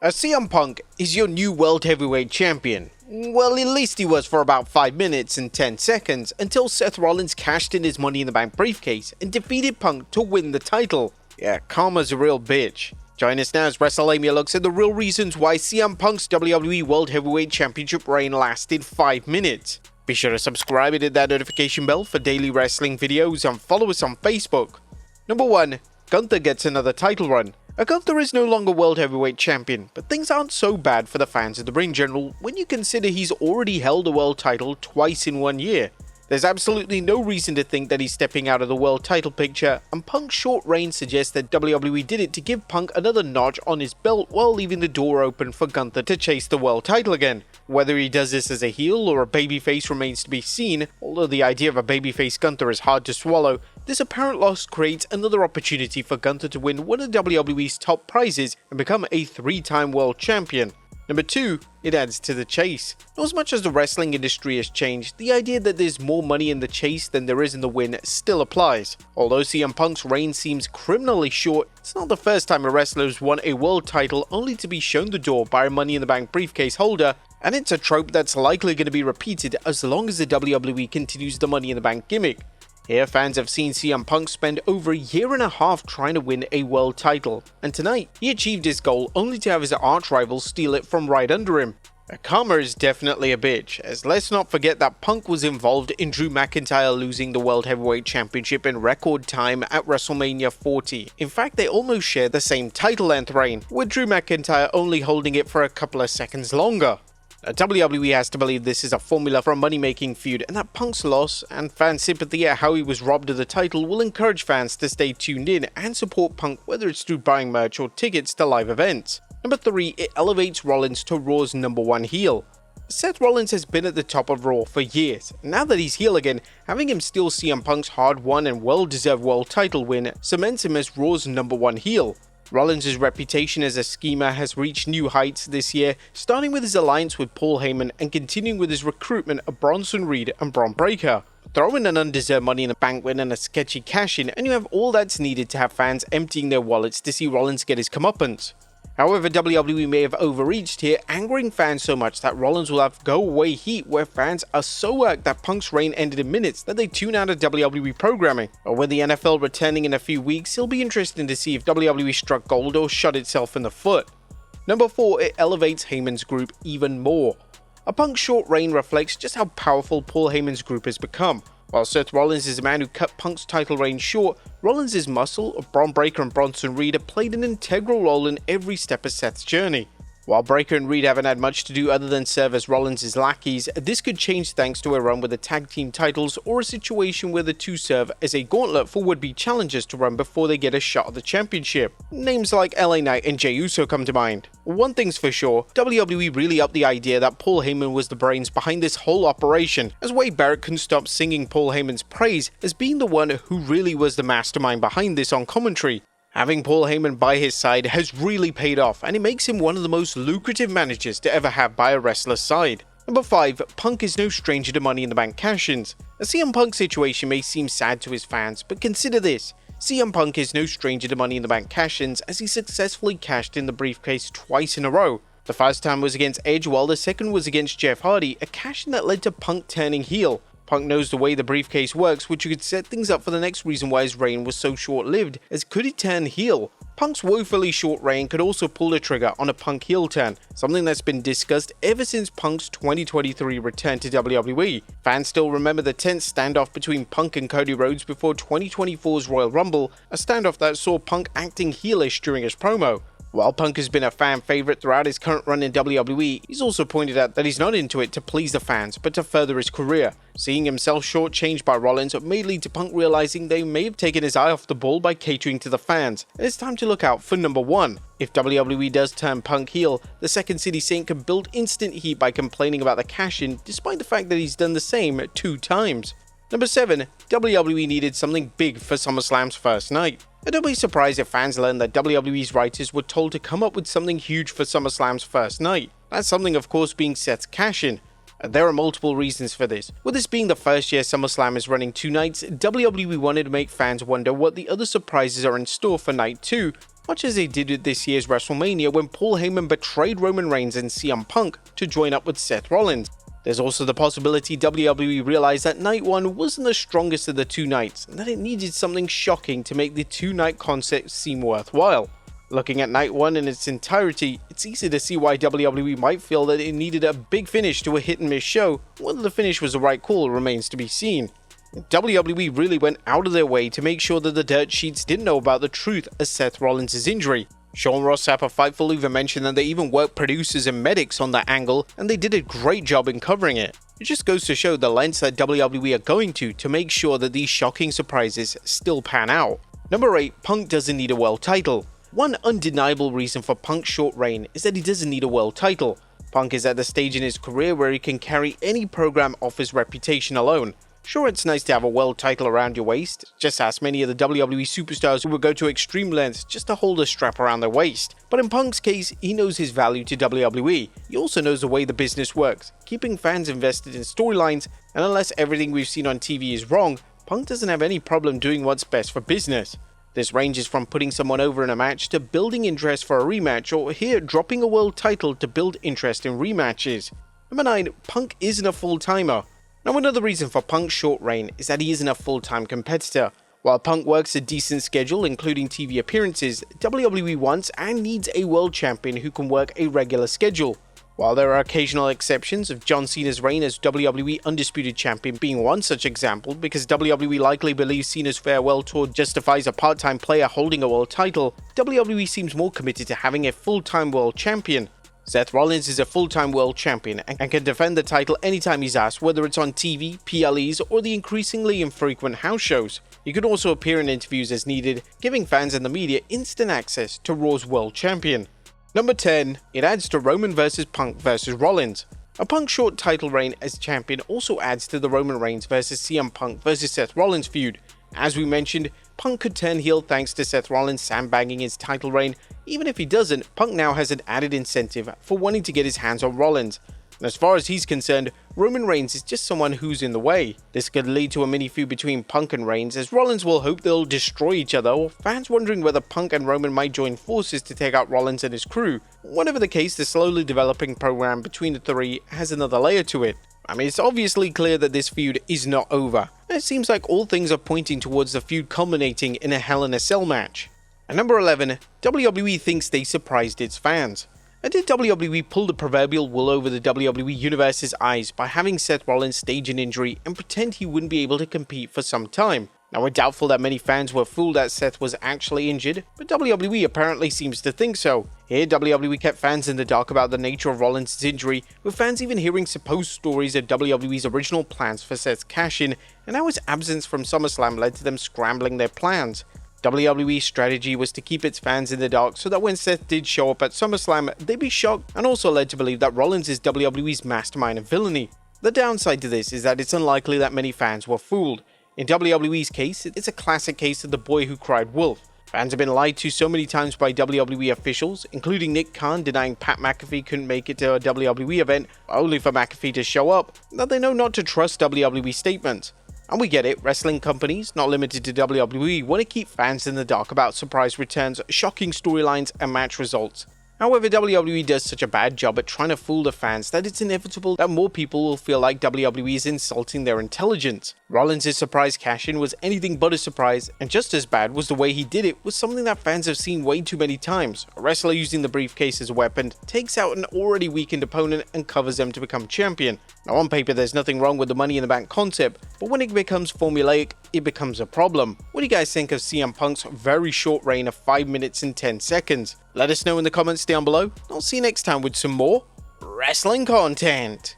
CM Punk is your new World Heavyweight Champion. Well, at least he was for about 5 minutes and 10 seconds until Seth Rollins cashed in his Money in the Bank briefcase and defeated Punk to win the title. Yeah, karma's a real bitch. Join us now as Wrestlelamia looks at the real reasons why CM Punk's WWE World Heavyweight Championship reign lasted 5 minutes. Be sure to subscribe and hit that notification bell for daily wrestling videos and follow us on Facebook. Number 1. Gunther gets another title run. Gunther is no longer World Heavyweight Champion, but things aren't so bad for the fans of the ring general when you consider he's already held a world title twice in 1 year. There's absolutely no reason to think that he's stepping out of the world title picture, and Punk's short reign suggests that WWE did it to give Punk another notch on his belt while leaving the door open for Gunther to chase the world title again. Whether he does this as a heel or a babyface remains to be seen, although the idea of a babyface Gunther is hard to swallow. This apparent loss creates another opportunity for Gunther to win one of WWE's top prizes and become a 3-time world champion. Number 2, it adds to the chase. Not as much as the wrestling industry has changed, the idea that there's more money in the chase than there is in the win still applies. Although CM Punk's reign seems criminally short, it's not the first time a wrestler has won a world title only to be shown the door by a Money in the Bank briefcase holder, and it's a trope that's likely going to be repeated as long as the WWE continues the Money in the Bank gimmick. Here, fans have seen CM Punk spend over a year and a half trying to win a world title, and tonight, he achieved his goal only to have his arch-rival steal it from right under him. Karma is definitely a bitch, as let's not forget that Punk was involved in Drew McIntyre losing the World Heavyweight Championship in record time at WrestleMania 40. In fact, they almost share the same title length reign, with Drew McIntyre only holding it for a couple of seconds longer. WWE has to believe this is a formula for a money-making feud, and that Punk's loss and fan sympathy at how he was robbed of the title will encourage fans to stay tuned in and support Punk, whether it's through buying merch or tickets to live events. Number 3, it elevates Rollins to Raw's number 1 heel. Seth Rollins has been at the top of Raw for years. Now that he's heel again, having him steal CM Punk's hard-won and well-deserved world title win cements him as Raw's number 1 heel. Rollins' reputation as a schemer has reached new heights this year, starting with his alliance with Paul Heyman and continuing with his recruitment of Bronson Reed and Bron Breakker. Throw in an undeserved Money in the Bank win and a sketchy cash-in, and you have all that's needed to have fans emptying their wallets to see Rollins get his comeuppance. However, WWE may have overreached here, angering fans so much that Rollins will have go-away heat where fans are so irked that Punk's reign ended in minutes that they tune out of WWE programming. Or with the NFL returning in a few weeks, it'll be interesting to see if WWE struck gold or shot itself in the foot. Number 4, it elevates Heymons' group even more. A Punk's short reign reflects just how powerful Paul Heymons' group has become. While Seth Rollins is the man who cut Punk's title reign short, Rollins' muscle of Bron Breakker and Bronson Reed have played an integral role in every step of Seth's journey. While Breakker and Reed haven't had much to do other than serve as Rollins' lackeys, this could change thanks to a run with the tag team titles or a situation where the two serve as a gauntlet for would-be challengers to run before they get a shot at the championship. Names like LA Knight and Jey Uso come to mind. One thing's for sure, WWE really upped the idea that Paul Heyman was the brains behind this whole operation, as Wade Barrett couldn't stop singing Paul Heyman's praise as being the one who really was the mastermind behind this on commentary. Having Paul Heyman by his side has really paid off, and it makes him one of the most lucrative managers to ever have by a wrestler's side. Number 5, Punk is no stranger to Money in the Bank cash-ins. A CM Punk situation may seem sad to his fans, but consider this. CM Punk is no stranger to Money in the Bank cash-ins as he successfully cashed in the briefcase twice in a row. The first time was against Edge, while the second was against Jeff Hardy, a cash-in that led to Punk turning heel. Punk knows the way the briefcase works, which could set things up for the next reason why his reign was so short-lived, as could he turn heel? Punk's woefully short reign could also pull the trigger on a Punk heel turn, something that's been discussed ever since Punk's 2023 return to WWE. Fans still remember the tense standoff between Punk and Cody Rhodes before 2024's Royal Rumble, a standoff that saw Punk acting heelish during his promo. While Punk has been a fan favorite throughout his current run in WWE, he's also pointed out that he's not into it to please the fans, but to further his career. Seeing himself shortchanged by Rollins may lead to Punk realizing they may have taken his eye off the ball by catering to the fans, and it's time to look out for number 1. If WWE does turn Punk heel, the Second City Saint can build instant heat by complaining about the cash-in, despite the fact that he's done the same 2 times. Number 7, WWE needed something big for SummerSlam's first night. Don't be surprised if fans learn that WWE's writers were told to come up with something huge for SummerSlam's first night. That something, of course, being Seth's cash-in. There are multiple reasons for this. With this being the first year SummerSlam is running 2 nights, WWE wanted to make fans wonder what the other surprises are in store for night 2, much as they did at this year's WrestleMania when Paul Heyman betrayed Roman Reigns and CM Punk to join up with Seth Rollins. There's also the possibility WWE realized that night one wasn't the strongest of the two nights, and that it needed something shocking to make the two-night concept seem worthwhile. Looking at night one in its entirety, it's easy to see why WWE might feel that it needed a big finish to a hit-and-miss show. Whether the finish was the right call remains to be seen. WWE really went out of their way to make sure that the dirt sheets didn't know about the truth of Seth Rollins' injury. Sean Ross Sapp of Fightful even mentioned that they even worked producers and medics on that angle, and they did a great job in covering it. It just goes to show the lengths that WWE are going to make sure that these shocking surprises still pan out. Number 8. Punk doesn't need a world title. One undeniable reason for Punk's short reign is that he doesn't need a world title. Punk is at the stage in his career where he can carry any program off his reputation alone. Sure, it's nice to have a world title around your waist. Just ask many of the WWE superstars who would go to extreme lengths just to hold a strap around their waist. But in Punk's case, he knows his value to WWE. He also knows the way the business works, keeping fans invested in storylines, and unless everything we've seen on TV is wrong, Punk doesn't have any problem doing what's best for business. This ranges from putting someone over in a match to building interest for a rematch, or here dropping a world title to build interest in rematches. Number 9. Punk isn't a full-timer. Now, another reason for Punk's short reign is that he isn't a full-time competitor. While Punk works a decent schedule including TV appearances, WWE wants and needs a world champion who can work a regular schedule. While there are occasional exceptions, of John Cena's reign as WWE Undisputed Champion being one such example, because WWE likely believes Cena's farewell tour justifies a part-time player holding a world title, WWE seems more committed to having a full-time world champion. Seth Rollins is a full-time world champion and can defend the title anytime he's asked, whether it's on TV, PLEs, or the increasingly infrequent house shows. He could also appear in interviews as needed, giving fans and the media instant access to Raw's world champion. Number 10. It adds to Roman vs Punk vs Rollins. A Punk short title reign as champion also adds to the Roman Reigns vs CM Punk vs Seth Rollins feud. As we mentioned, Punk could turn heel thanks to Seth Rollins sandbagging his title reign. Even if he doesn't, Punk now has an added incentive for wanting to get his hands on Rollins. And as far as he's concerned, Roman Reigns is just someone who's in the way. This could lead to a mini feud between Punk and Reigns, as Rollins will hope they'll destroy each other, or fans wondering whether Punk and Roman might join forces to take out Rollins and his crew. Whatever the case, the slowly developing program between the three has another layer to it. I mean, it's obviously clear that this feud is not over, and it seems like all things are pointing towards the feud culminating in a Hell in a Cell match. At number 11, WWE thinks they surprised its fans. And did WWE pull the proverbial wool over the WWE Universe's eyes by having Seth Rollins stage an injury and pretend he wouldn't be able to compete for some time? Now, we're doubtful that many fans were fooled that Seth was actually injured, but WWE apparently seems to think so. Here, WWE kept fans in the dark about the nature of Rollins' injury, with fans even hearing supposed stories of WWE's original plans for Seth's cash-in, and how his absence from SummerSlam led to them scrambling their plans. WWE's strategy was to keep its fans in the dark so that when Seth did show up at SummerSlam, they'd be shocked, and also led to believe that Rollins is WWE's mastermind of villainy. The downside to this is that it's unlikely that many fans were fooled. In WWE's case, it's a classic case of the boy who cried wolf. Fans have been lied to so many times by WWE officials, including Nick Khan denying Pat McAfee couldn't make it to a WWE event, only for McAfee to show up, that they know not to trust WWE statements. And we get it, wrestling companies, not limited to WWE, want to keep fans in the dark about surprise returns, shocking storylines, and match results. However, WWE does such a bad job at trying to fool the fans that it's inevitable that more people will feel like WWE is insulting their intelligence. Rollins' surprise cash-in was anything but a surprise, and just as bad was the way he did it was something that fans have seen way too many times. A wrestler using the briefcase as a weapon takes out an already weakened opponent and covers them to become champion. Now, on paper there's nothing wrong with the Money in the Bank concept, but when it becomes formulaic, it becomes a problem. What do you guys think of CM Punk's very short reign of 5 minutes and 10 seconds? Let us know in the comments down below. I'll see you next time with some more wrestling content.